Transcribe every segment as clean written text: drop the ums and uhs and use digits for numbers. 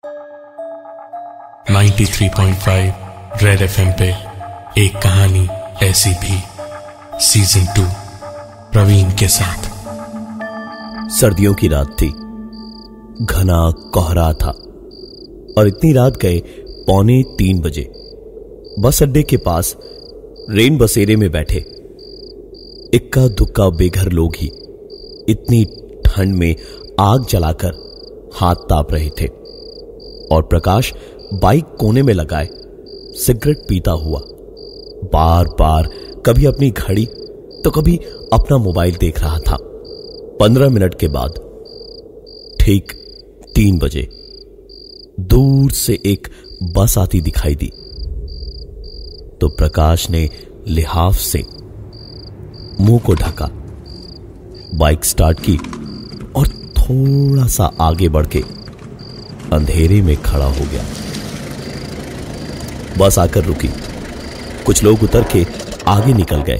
93.5 red FM पे एक कहानी ऐसी भी सीजन 2 प्रवीण के साथ। सर्दियों की रात थी, घना कोहरा था और इतनी रात गए 2:45 बजे। बस अड्डे के पास रेन बसेरे में बैठे इक्का दुक्का बेघर लोग ही इतनी ठंड में आग जलाकर हाथ ताप रहे थे और प्रकाश बाइक कोने में लगाए सिगरेट पीता हुआ बार बार कभी अपनी घड़ी तो कभी अपना मोबाइल देख रहा था। 15 मिनट के बाद ठीक 3 बजे दूर से एक बस आती दिखाई दी तो प्रकाश ने लिहाफ से मुंह को ढका, बाइक स्टार्ट की और थोड़ा सा आगे बढ़ के अंधेरे में खड़ा हो गया। बस आकर रुकी, कुछ लोग उतर के आगे निकल गए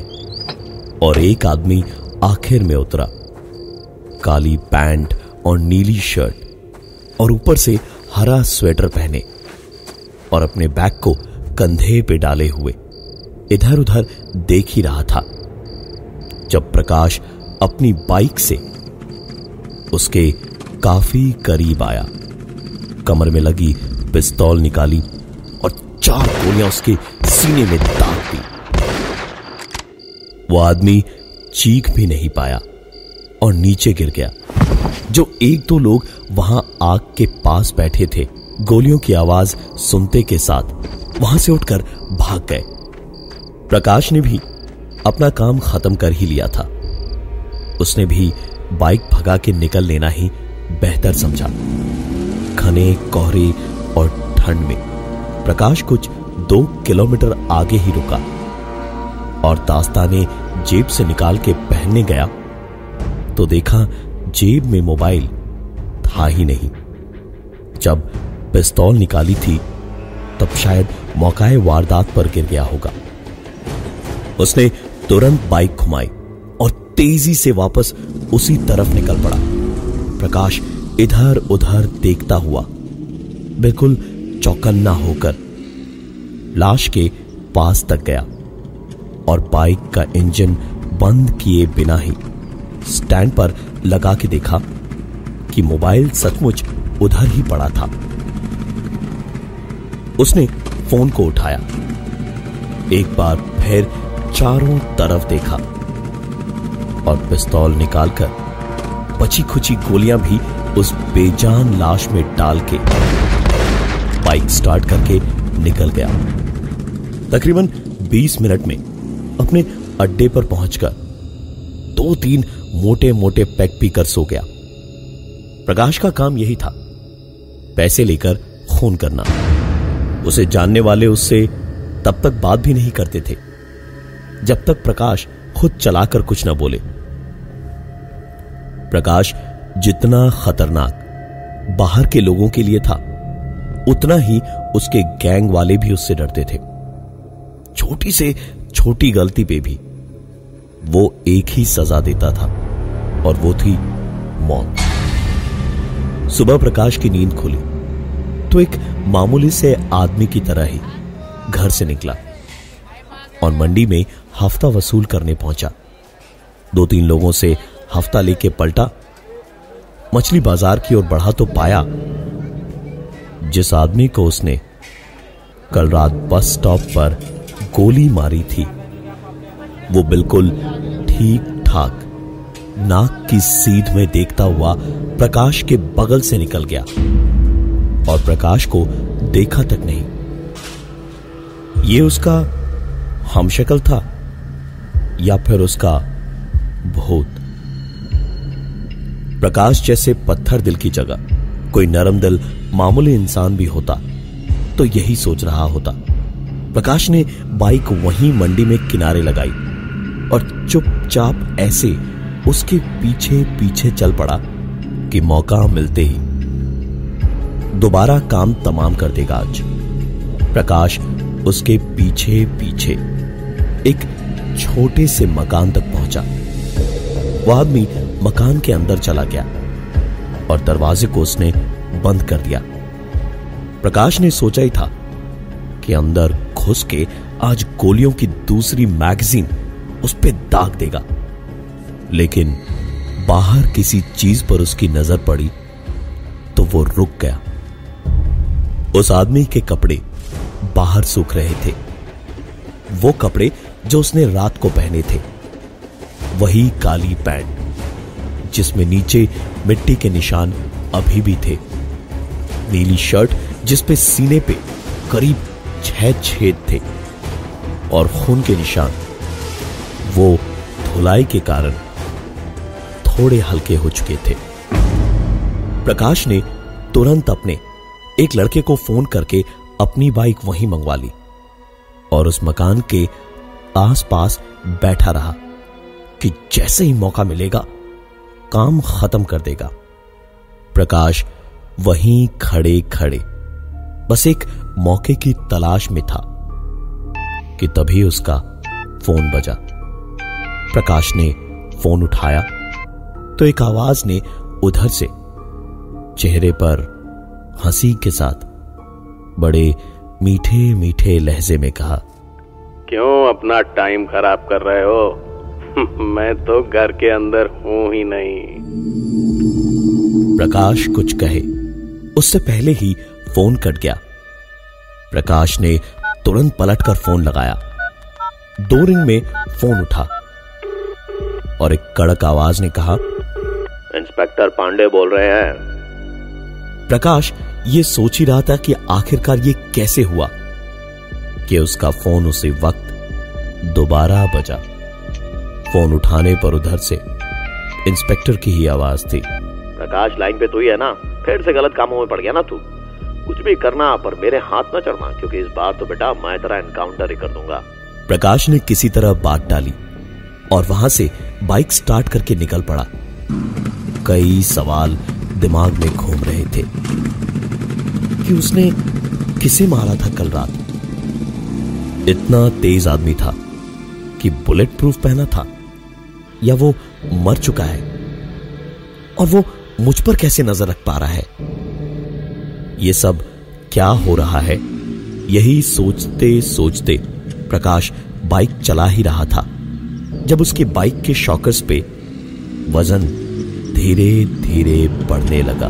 और एक आदमी आखिर में उतरा। काली पैंट और नीली शर्ट और ऊपर से हरा स्वेटर पहने और अपने बैग को कंधे पे डाले हुए इधर उधर देख ही रहा था जब प्रकाश अपनी बाइक से उसके काफी करीब आया, कमर में लगी पिस्तौल निकाली और 4 गोलियां उसके सीने में दाग दी। वो आदमी चीख भी नहीं पाया और नीचे गिर गया। जो 1-2 लोग वहां आग के पास बैठे थे, गोलियों की आवाज सुनते के साथ वहां से उठकर भाग गए। प्रकाश ने भी अपना काम खत्म कर ही लिया था। उसने भी बाइक भगा के निकल लेना ही बेहतर समझा। घने कोहरे और ठंड में प्रकाश कुछ 2 किलोमीटर आगे ही रुका और दास्ताने जेब से निकाल के पहनने गया तो देखा जेब में मोबाइल था ही नहीं। जब पिस्तौल निकाली थी तब शायद मौकाए वारदात पर गिर गया होगा। उसने तुरंत बाइक घुमाई और तेजी से वापस उसी तरफ निकल पड़ा। प्रकाश इधर उधर देखता हुआ बिल्कुल चौकन्ना होकर लाश के पास तक गया और बाइक का इंजन बंद किए बिना ही स्टैंड पर लगा के देखा कि मोबाइल सचमुच उधर ही पड़ा था। उसने फोन को उठाया, एक बार फिर चारों तरफ देखा और पिस्तौल निकालकर बची खुची गोलियां भी उस बेजान लाश में डाल के बाइक स्टार्ट करके निकल गया। तकरीबन 20 मिनट में अपने अड्डे पर पहुंचकर 2-3 मोटे मोटे पैक पीकर सो गया। प्रकाश का काम यही था, पैसे लेकर खून करना। उसे जानने वाले उससे तब तक बात भी नहीं करते थे जब तक प्रकाश खुद चलाकर कुछ न बोले। प्रकाश जितना खतरनाक बाहर के लोगों के लिए था उतना ही उसके गैंग वाले भी उससे डरते थे। छोटी से छोटी गलती पे भी वो एक ही सजा देता था और वो थी मौत। सुबह प्रकाश की नींद खुली तो एक मामूली से आदमी की तरह ही घर से निकला और मंडी में हफ्ता वसूल करने पहुंचा। 2-3 लोगों से हफ्ता लेके पलटा। मछली बाजार की ओर बढ़ा तो पाया जिस आदमी को उसने कल रात बस स्टॉप पर गोली मारी थी वो बिल्कुल ठीक ठाक नाक की सीध में देखता हुआ प्रकाश के बगल से निकल गया और प्रकाश को देखा तक नहीं। ये उसका हमशक्ल था या फिर उसका भूत। प्रकाश जैसे पत्थर दिल की जगह कोई नरम दिल मामूली इंसान भी होता तो यही सोच रहा होता। प्रकाश ने बाइक वहीं मंडी में किनारे लगाई और चुपचाप ऐसे उसके पीछे पीछे चल पड़ा कि मौका मिलते ही दोबारा काम तमाम कर देगा। आज प्रकाश उसके पीछे पीछे एक छोटे से मकान तक पहुंचा। वह आदमी मकान के अंदर चला गया और दरवाजे को उसने बंद कर दिया। प्रकाश ने सोचा ही था कि अंदर घुस के आज गोलियों की दूसरी मैगजीन उस पे दाग देगा, लेकिन बाहर किसी चीज पर उसकी नजर पड़ी तो वो रुक गया। उस आदमी के कपड़े बाहर सूख रहे थे, वो कपड़े जो उसने रात को पहने थे, वही काली पैंट जिसमें नीचे मिट्टी के निशान अभी भी थे, नीली शर्ट जिस पे सीने पे करीब 6 छेद थे और खून के निशान वो धुलाई के कारण थोड़े हल्के हो चुके थे। प्रकाश ने तुरंत अपने एक लड़के को फोन करके अपनी बाइक वहीं मंगवा ली और उस मकान के आसपास बैठा रहा कि जैसे ही मौका मिलेगा काम खत्म कर देगा। प्रकाश वहीं खड़े खड़े बस एक मौके की तलाश में था कि तभी उसका फोन बजा। प्रकाश ने फोन उठाया तो एक आवाज ने उधर से चेहरे पर हंसी के साथ बड़े मीठे मीठे लहजे में कहा, क्यों अपना टाइम खराब कर रहे हो? मैं तो घर के अंदर हूं ही नहीं। प्रकाश कुछ कहे उससे पहले ही फोन कट गया। प्रकाश ने तुरंत पलटकर फोन लगाया। 2 रिंग में फोन उठा और एक कड़क आवाज ने कहा, इंस्पेक्टर पांडे बोल रहे हैं। प्रकाश ये सोच ही रहा था कि आखिरकार ये कैसे हुआ कि उसका फोन उसी वक्त दोबारा बजा। फोन उठाने पर उधर से इंस्पेक्टर की ही आवाज थी। प्रकाश, लाइन पे तू ही है ना? फिर से गलत कामों में पड़ गया ना तू? कुछ भी करना पर मेरे हाथ न चढ़ना, क्योंकि इस बार तो बेटा मैं तेरा एनकाउंटर ही कर दूंगा। प्रकाश ने किसी तरह बात डाली और वहां से बाइक स्टार्ट करके निकल पड़ा। कई सवाल दिमाग में घूम रहे थे कि उसने किसे मारा था कल रात? इतना तेज आदमी था कि बुलेट प्रूफ पहना था, या वो मर चुका है और वो मुझ पर कैसे नजर रख पा रहा है? ये सब क्या हो रहा है? यही सोचते सोचते प्रकाश बाइक चला ही रहा था जब उसकी बाइक के शॉकर्स पे वजन धीरे धीरे बढ़ने लगा।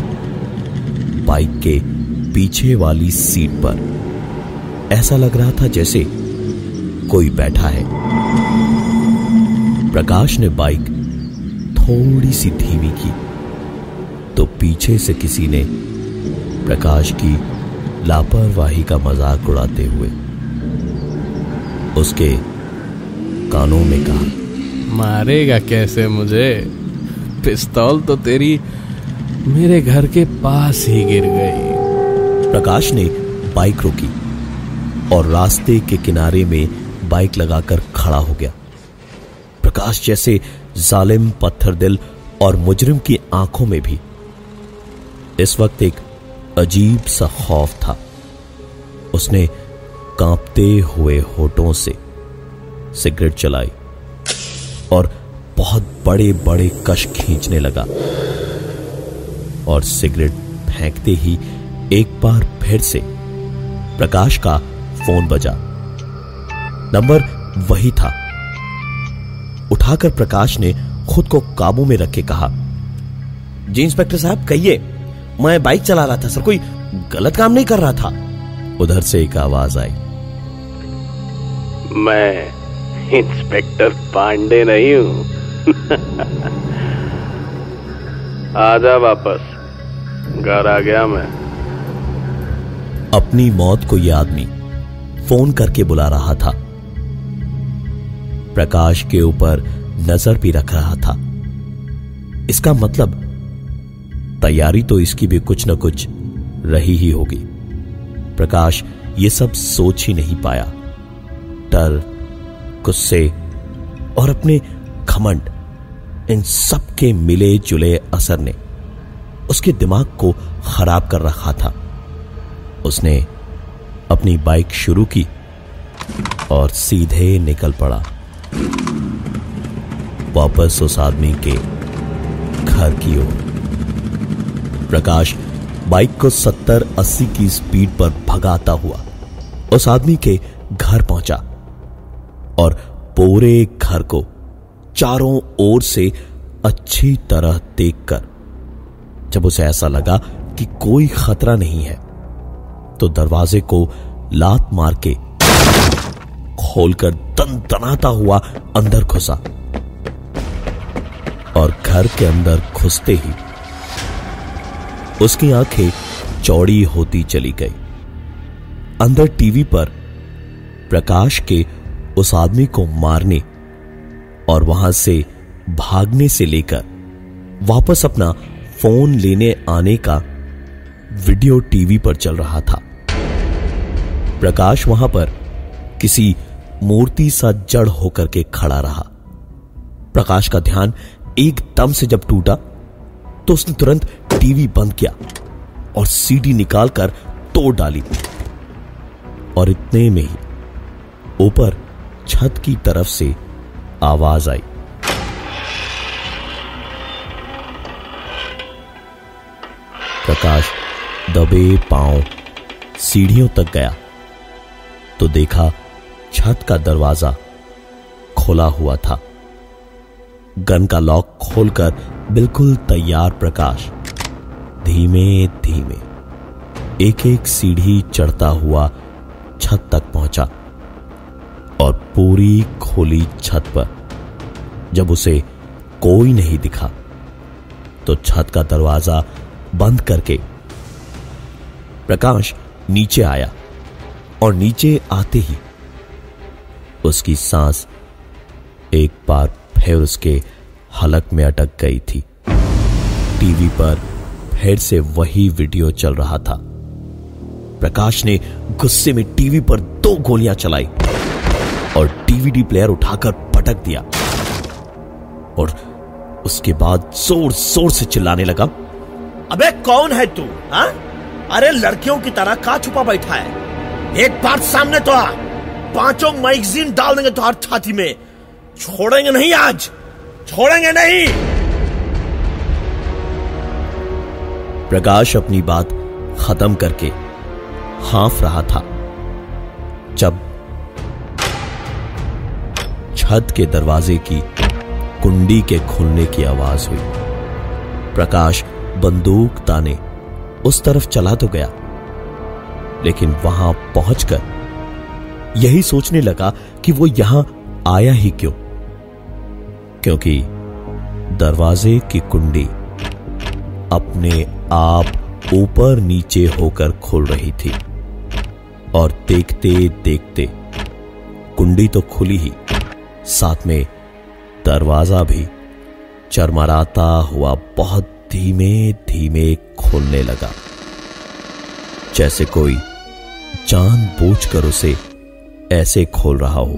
बाइक के पीछे वाली सीट पर ऐसा लग रहा था जैसे कोई बैठा है। प्रकाश ने बाइक थोड़ी सी धीमी की तो पीछे से किसी ने प्रकाश की लापरवाही का मजाक उड़ाते हुए उसके कानों में कहा, मारेगा कैसे मुझे? पिस्तौल तो तेरी मेरे घर के पास ही गिर गई। प्रकाश ने बाइक रोकी और रास्ते के किनारे में बाइक लगाकर खड़ा हो गया। प्रकाश जैसे जालिम, पत्थर दिल और मुजरिम की आंखों में भी इस वक्त एक अजीब सा खौफ था। उसने कांपते हुए होठों से सिगरेट चलाई और बहुत बड़े बड़े कश खींचने लगा और सिगरेट फेंकते ही एक बार फिर से प्रकाश का फोन बजा। नंबर वही था। उठाकर प्रकाश ने खुद को काबू में रख के कहा, जी इंस्पेक्टर साहब कहिए, मैं बाइक चला रहा था सर, कोई गलत काम नहीं कर रहा था। उधर से एक आवाज आई, मैं इंस्पेक्टर पांडे नहीं हूं। आजा वापस, घर आ गया मैं। अपनी मौत को यह आदमी फोन करके बुला रहा था। प्रकाश के ऊपर नजर भी रख रहा था। इसका मतलब तैयारी तो इसकी भी कुछ न कुछ रही ही होगी। प्रकाश ये सब सोच ही नहीं पाया। डर, गुस्से और अपने घमंड, इन सब के मिले जुले असर ने उसके दिमाग को खराब कर रखा था। उसने अपनी बाइक शुरू की और सीधे निकल पड़ा वापस उस आदमी के घर की ओर। प्रकाश बाइक को 70-80 की स्पीड पर भगाता हुआ उस आदमी के घर पहुंचा और पूरे घर को चारों ओर से अच्छी तरह देखकर जब उसे ऐसा लगा कि कोई खतरा नहीं है तो दरवाजे को लात मार के खोलकर दनदनाता हुआ अंदर घुसा और घर के अंदर घुसते ही उसकी आंखें चौड़ी होती चली गई। अंदर टीवी पर प्रकाश के उस आदमी को मारने और वहां से भागने से लेकर वापस अपना फोन लेने आने का वीडियो टीवी पर चल रहा था। प्रकाश वहां पर किसी मूर्ति सा जड़ होकर के खड़ा रहा। प्रकाश का ध्यान एकदम से जब टूटा तो उसने तुरंत टीवी बंद किया और सीडी निकालकर तोड़ डाली और इतने में ही ऊपर छत की तरफ से आवाज आई। प्रकाश दबे पांव सीढ़ियों तक गया तो देखा छत का दरवाजा खुला हुआ था। गन का लॉक खोलकर बिल्कुल तैयार प्रकाश धीमे धीमे एक एक सीढ़ी चढ़ता हुआ छत तक पहुंचा और पूरी खुली छत पर जब उसे कोई नहीं दिखा तो छत का दरवाजा बंद करके प्रकाश नीचे आया और नीचे आते ही उसकी सांस एक बार फिर उसके हलक में अटक गई थी। टीवी पर फिर से वही वीडियो चल रहा था। प्रकाश ने गुस्से में टीवी पर 2 गोलियां चलाई और डीवीडी प्लेयर उठाकर पटक दिया और उसके बाद जोर जोर से चिल्लाने लगा, अबे कौन है तू? हाँ? अरे लड़कियों की तरह कहां छुपा बैठा है? एक बार सामने तो आ, 5 मैगजीन डाल देंगे तुम्हारी छाती में। छोड़ेंगे नहीं, आज छोड़ेंगे नहीं। प्रकाश अपनी बात खत्म करके हाँफ रहा था जब छत के दरवाजे की कुंडी के खुलने की आवाज हुई। प्रकाश बंदूक ताने उस तरफ चला तो गया, लेकिन वहां पहुंचकर यही सोचने लगा कि वो यहां आया ही क्यों, क्योंकि दरवाजे की कुंडी अपने आप ऊपर नीचे होकर खुल रही थी और देखते देखते कुंडी तो खुली ही, साथ में दरवाजा भी चरमराता हुआ बहुत धीमे धीमे खोलने लगा, जैसे कोई जानबूझकर उसे ऐसे खोल रहा हो।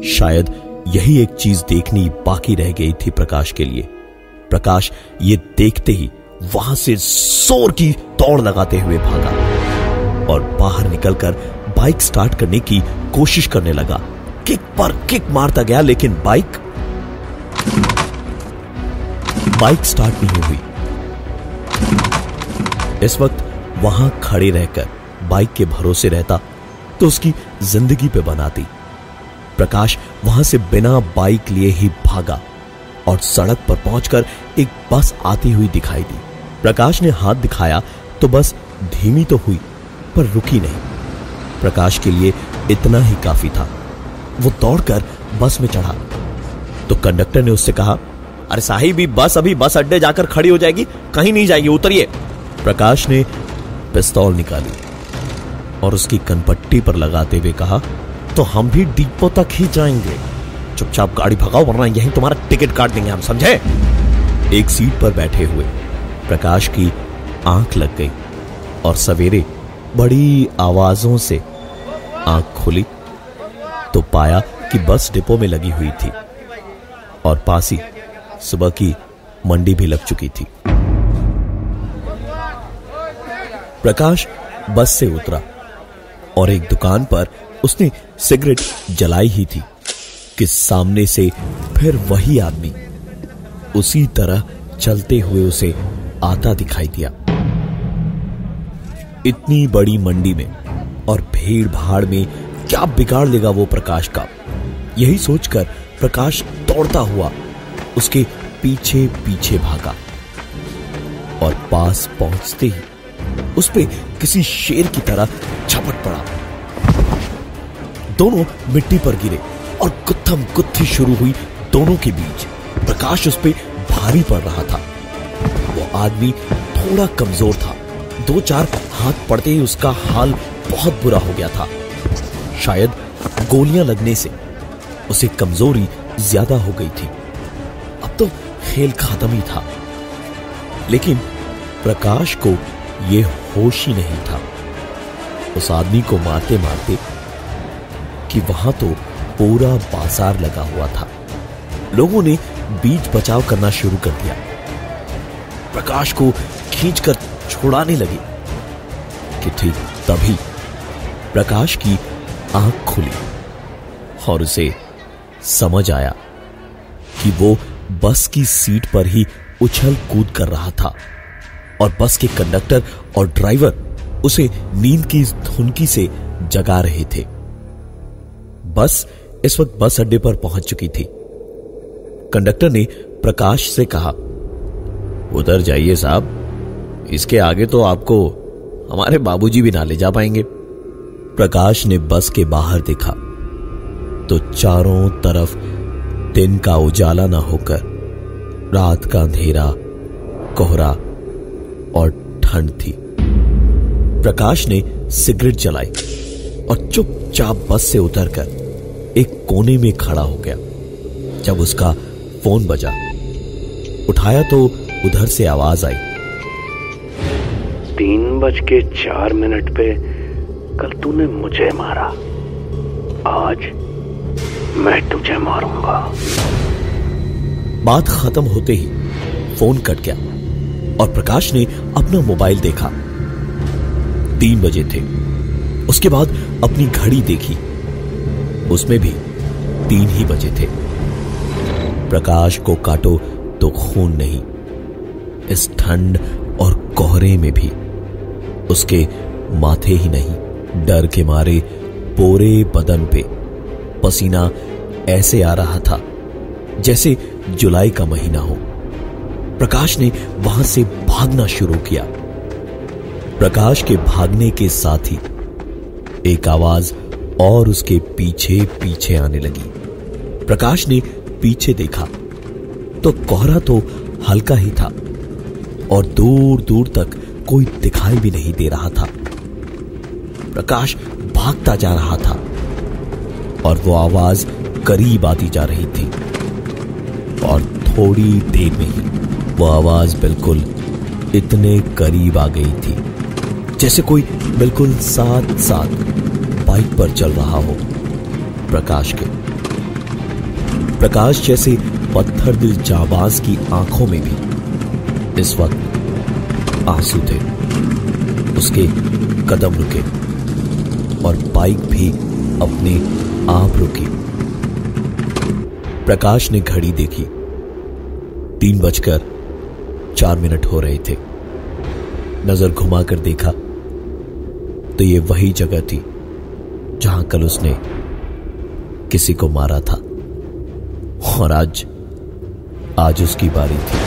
शायद यही एक चीज देखनी बाकी रह गई थी प्रकाश के लिए। प्रकाश ये देखते ही वहां से जोर की दौड़ लगाते हुए भागा और बाहर निकलकर बाइक स्टार्ट करने की कोशिश करने लगा। किक पर किक मारता गया, लेकिन बाइक स्टार्ट नहीं हुई। इस वक्त वहां खड़े रहकर बाइक के भरोसे रहता तो उसकी जिंदगी पे बनाती। प्रकाश वहां से बिना बाइक लिए ही भागा और सड़क पर पहुंचकर एक बस आती हुई दिखाई दी। प्रकाश ने हाथ दिखाया तो बस धीमी तो हुई पर रुकी नहीं। प्रकाश के लिए इतना ही काफी था। वो दौड़कर बस में चढ़ा तो कंडक्टर ने उससे कहा, अरे साहिब, बस अभी बस अड्डे जाकर खड़ी हो जाएगी, कहीं नहीं जाएगी, उतरिए। प्रकाश ने पिस्तौल निकाली और उसकी कनपट्टी पर लगाते हुए कहा, तो हम भी डिपो तक ही जाएंगे, चुपचाप गाड़ी भगाओ वरना यहीं तुम्हारा टिकट काट देंगे हम, समझे? एक सीट पर बैठे हुए प्रकाश की आंख लग गई और सवेरे बड़ी आवाजों से आंख खुली तो पाया कि बस डिपो में लगी हुई थी और पास ही सुबह की मंडी भी लग चुकी थी। प्रकाश बस से उतरा और एक दुकान पर उसने सिगरेट जलाई ही थी कि सामने से फिर वही आदमी उसी तरह चलते हुए उसे आता दिखाई दिया। इतनी बड़ी मंडी में और भीड़ भाड़ में क्या बिगाड़ लेगा वो प्रकाश का, यही सोचकर प्रकाश दौड़ता हुआ उसके पीछे पीछे भागा और पास पहुंचते ही उस पे किसी शेर की तरह झपट पड़ा। दोनों मिट्टी पर गिरे और गुत्थम गुत्थी शुरू हुई दोनों के बीच। प्रकाश उस पे भारी पड़ रहा था। वो आदमी थोड़ा कमजोर था। 2-4 हाथ पड़ते ही उसका हाल बहुत बुरा हो गया था। शायद गोलियां लगने से उसे कमजोरी ज्यादा हो गई थी। अब तो खेल खत्म ही था। लेकिन प्रकाश को यह होश ही नहीं था उस आदमी को मारते मारते कि वहां तो पूरा बाजार लगा हुआ था। लोगों ने बीच बचाव करना शुरू कर दिया। प्रकाश को खींचकर छुड़ाने लगे कि ठीक तभी प्रकाश की आंख खुली और उसे समझ आया कि वो बस की सीट पर ही उछल कूद कर रहा था और बस के कंडक्टर और ड्राइवर उसे नींद की धुनकी से जगा रहे थे। बस इस वक्त बस अड्डे पर पहुंच चुकी थी। कंडक्टर ने प्रकाश से कहा, उधर जाइए साहब, इसके आगे तो आपको हमारे बाबूजी भी ना ले जा पाएंगे। प्रकाश ने बस के बाहर देखा तो चारों तरफ दिन का उजाला ना होकर रात का अंधेरा, कोहरा और ठंड थी। प्रकाश ने सिगरेट जलाई और चुपचाप बस से उतरकर एक कोने में खड़ा हो गया। जब उसका फोन बजा, उठाया तो उधर से आवाज आई, 3:04 पे कल तूने मुझे मारा, आज मैं तुझे मारूंगा। बात खत्म होते ही फोन कट गया और प्रकाश ने अपना मोबाइल देखा। 3 बजे थे। उसके बाद अपनी घड़ी देखी, उसमें भी 3 ही बजे थे। प्रकाश को काटो तो खून नहीं। इस ठंड और कोहरे में भी उसके माथे ही नहीं, डर के मारे पूरे बदन पे पसीना ऐसे आ रहा था जैसे जुलाई का महीना हो। प्रकाश ने वहां से भागना शुरू किया। प्रकाश के भागने के साथ ही एक आवाज और उसके पीछे पीछे आने लगी। प्रकाश ने पीछे देखा तो कोहरा तो हल्का ही था और दूर दूर तक कोई दिखाई भी नहीं दे रहा था। प्रकाश भागता जा रहा था और वो आवाज करीब आती जा रही थी और थोड़ी देर में ही वो आवाज बिल्कुल इतने करीब आ गई थी जैसे कोई बिल्कुल साथ साथ बाइक पर चल रहा हो। प्रकाश जैसे पत्थर दिल जाबाज की आंखों में भी इस वक्त आंसू थे। उसके कदम रुके और बाइक भी अपने आप रुकी। प्रकाश ने घड़ी देखी, 3:04 हो रहे थे। नजर घुमाकर देखा तो ये वही जगह थी जहां कल उसने किसी को मारा था और आज उसकी बारी थी।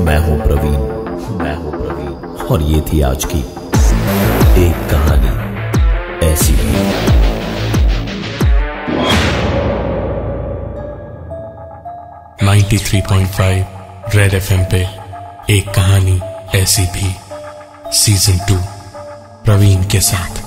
मैं हूं प्रवीण और ये थी आज की एक कहानी ऐसी ही। रेड FM पे एक कहानी ऐसी भी, सीजन 2 प्रवीण के साथ।